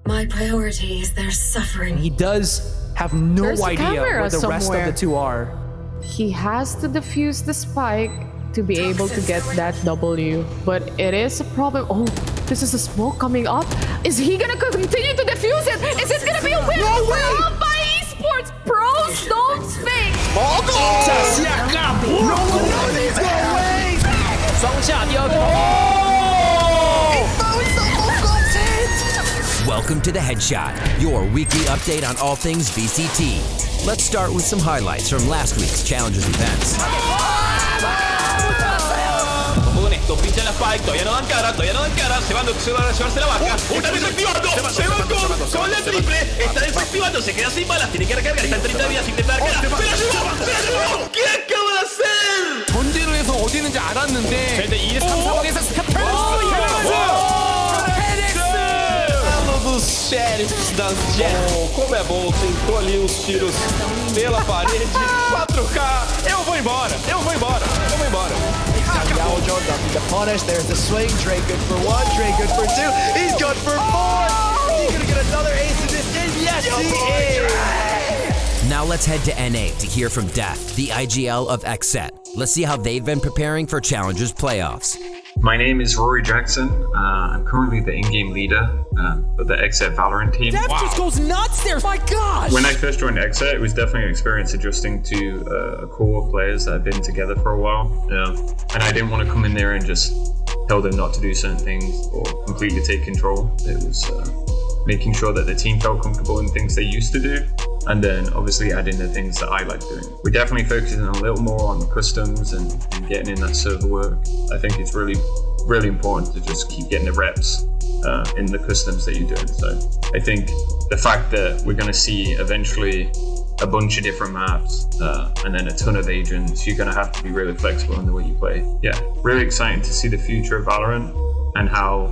My priority is their suffering. He does have no There's a idea where camera the rest of somewhere. the two are. He has to defuse the spike to be able to get that W, but it is a problem. Oh, this is the smoke coming up. Is he gonna continue to defuse it? Is it gonna be a win for Alpha Esports? Pros don't fake. Se acabou! No way! 双下第二个。Welcome to The Headshot, your weekly update on all things VCT. Let's start with some highlights from last week's Challengers events. Pincha la spike, todavía no dan cara, se va a llevarse la vaca, está desactivando, se va con la triple, está desactivando, se queda sin balas, tiene que recargar, está en 30 vidas, intentar cargar, ¡se la llevó! ¿Qué acaba de hacer? 전진우에서 어디 있는지 알았는데 근데 2, 3 상황에서 dos sheriffs das Jets. Como é bom, tentou ali os tiros pela parede, 4K, eu vou embora. Yao John nothing to punish. There's the swing. Dre good for one. Dre good for two. He's good for four. Is he gonna get another ace in this game? Yes, he is. Now let's head to NA to hear from Death, the IGL of XSET. Let's see how they've been preparing for Challengers playoffs. My name is Rory Jackson. I'm currently the in-game leader of the XSET Valorant team. Death just goes nuts there. My gosh! When I first joined XSET, it was definitely an experience adjusting to a core of players that had been together for a while. And I didn't want to come in there and just tell them not to do certain things or completely take control. It was making sure that the team felt comfortable in things they used to do, and then obviously adding the things that I like doing. We're definitely focusing a little more on customs and getting in that server work. I think it's really important to just keep getting the reps in the customs that you're doing. So I think the fact that we're going to see eventually a bunch of different maps and then a ton of agents, you're going to have to be really flexible in the way you play. Yeah, really exciting to see the future of Valorant and how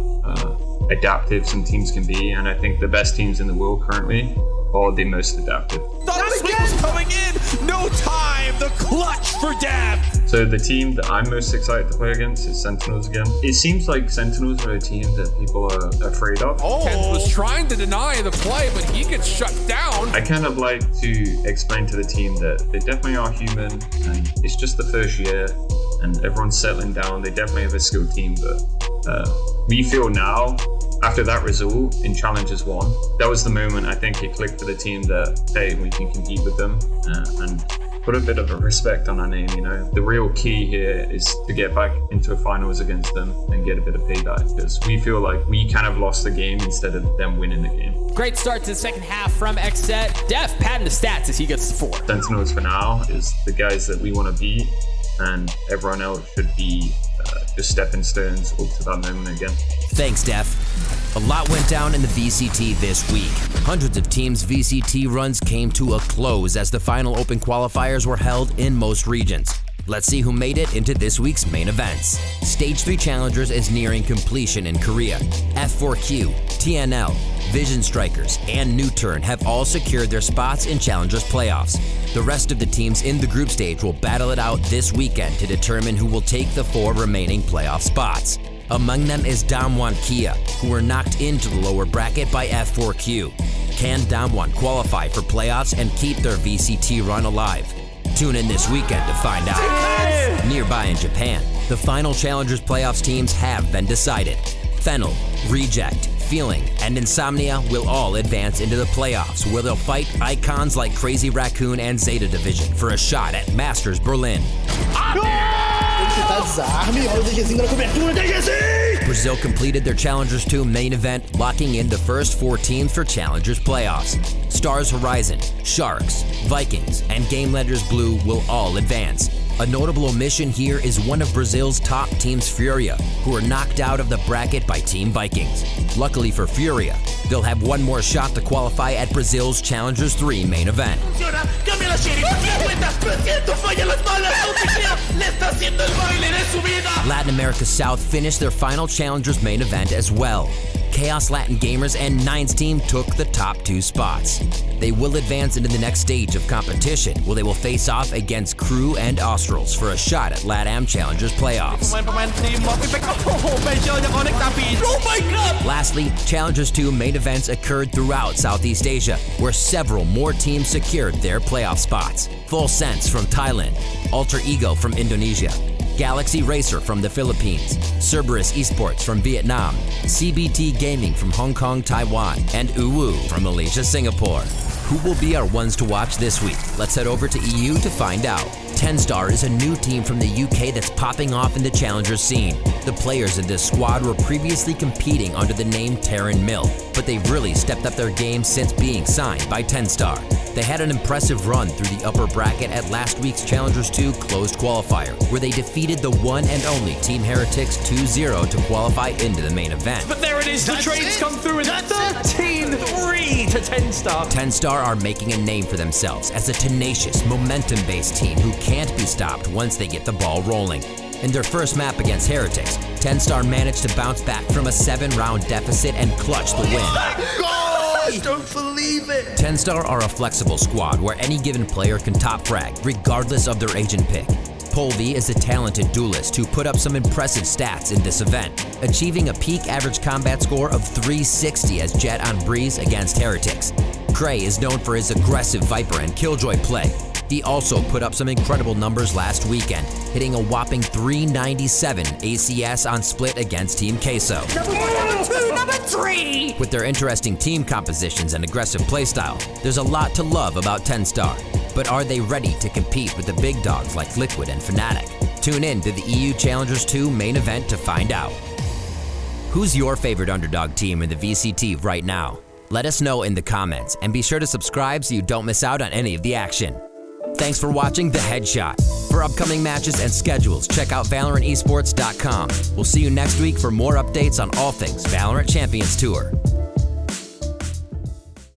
adaptive some teams can be, and I think the best teams in the world currently are the most adaptive. This week was coming in, no time, the clutch for Death. So the team that I'm most excited to play against is Sentinels again. It seems like Sentinels are a team that people are afraid of. Kenz was trying to deny the play, but he gets shut down. I kind of like to explain to the team that they definitely are human, and it's just the first year, and everyone's settling down. They definitely have a skilled team, but we feel now, after that result in Challengers 1, that was the moment I think it clicked for the team that, hey, we can compete with them and put a bit of a respect on our name, you know. The real key here is to get back into a finals against them and get a bit of payback, because we feel like we kind of lost the game instead of them winning the game. Great start to the second half from XSET. Def padding the stats as he gets to 4. Sentinels for now is the guys that we want to beat, and everyone else should be just stepping stones up to that moment again. Thanks, Def. A lot went down in the VCT this week. Hundreds of teams' VCT runs came to a close as the final open qualifiers were held in most regions. Let's see who made it into this week's main events. Stage 3 Challengers is nearing completion in Korea. F4Q, TNL, Vision Strikers, and NewTurn have all secured their spots in Challengers playoffs. The rest of the teams in the group stage will battle it out this weekend to determine who will take the 4 remaining playoff spots. Among them is Damwon Kia, who were knocked into the lower bracket by F4Q. Can Damwon qualify for playoffs and keep their VCT run alive? Tune in this weekend to find out. Nearby in Japan, the final Challengers playoffs teams have been decided. Fennel, Reject, Feeling, and Insomnia will all advance into the playoffs, where they'll fight icons like Crazy Raccoon and Zeta Division for a shot at Masters Berlin. Brazil completed their Challengers 2 main event, locking in the first 4 teams for Challengers playoffs. Stars Horizon, Sharks, Vikings, and Gamelanders Blue will all advance. A notable omission here is one of Brazil's top teams, Furia, who were knocked out of the bracket by Team Vikings. Luckily for Furia, they'll have one more shot to qualify at Brazil's Challengers 3 main event. Latin America South finished their final Challengers main event as well. Chaos Latin Gamers and Nines team took the top 2 spots. They will advance into the next stage of competition, where they will face off against Crew and Australs for a shot at LATAM Challengers playoffs. Lastly, Challengers 2 main events occurred throughout Southeast Asia, where several more teams secured their playoff spots. Full Sense from Thailand, Alter Ego from Indonesia, Galaxy Racer from the Philippines, Cerberus Esports from Vietnam, CBT Gaming from Hong Kong, Taiwan, and Uwu from Malaysia, Singapore. Who will be our ones to watch this week? Let's head over to EU to find out. TenStar is a new team from the UK that's popping off in the Challenger scene. The players in this squad were previously competing under the name Terran Mill, but they've really stepped up their game since being signed by TenStar. They had an impressive run through the upper bracket at last week's Challengers 2 closed qualifier, where they defeated the one and only Team Heretics 2-0 to qualify into the main event. But there it is, the trades come through in 13-3 to TenStar. TenStar are making a name for themselves as a tenacious, momentum-based team who can't be stopped once they get the ball rolling. In their first map against Heretics, TenStar managed to bounce back from a 7-round deficit and clutch the win. I don't believe it! TenStar are a flexible squad where any given player can top frag, regardless of their agent pick. Polvi is a talented duelist who put up some impressive stats in this event, achieving a peak average combat score of 360 as Jet on Breeze against Heretics. Cray is known for his aggressive Viper and Killjoy play. He also put up some incredible numbers last weekend, hitting a whopping 397 ACS on split against Team Queso. Number 3! With their interesting team compositions and aggressive playstyle, there's a lot to love about TenStar. But are they ready to compete with the big dogs like Liquid and Fnatic? Tune in to the EU Challengers 2 main event to find out. Who's your favorite underdog team in the VCT right now? Let us know in the comments, and be sure to subscribe so you don't miss out on any of the action. Thanks for watching The Headshot. For upcoming matches and schedules, check out ValorantEsports.com. We'll see you next week for more updates on all things Valorant Champions Tour.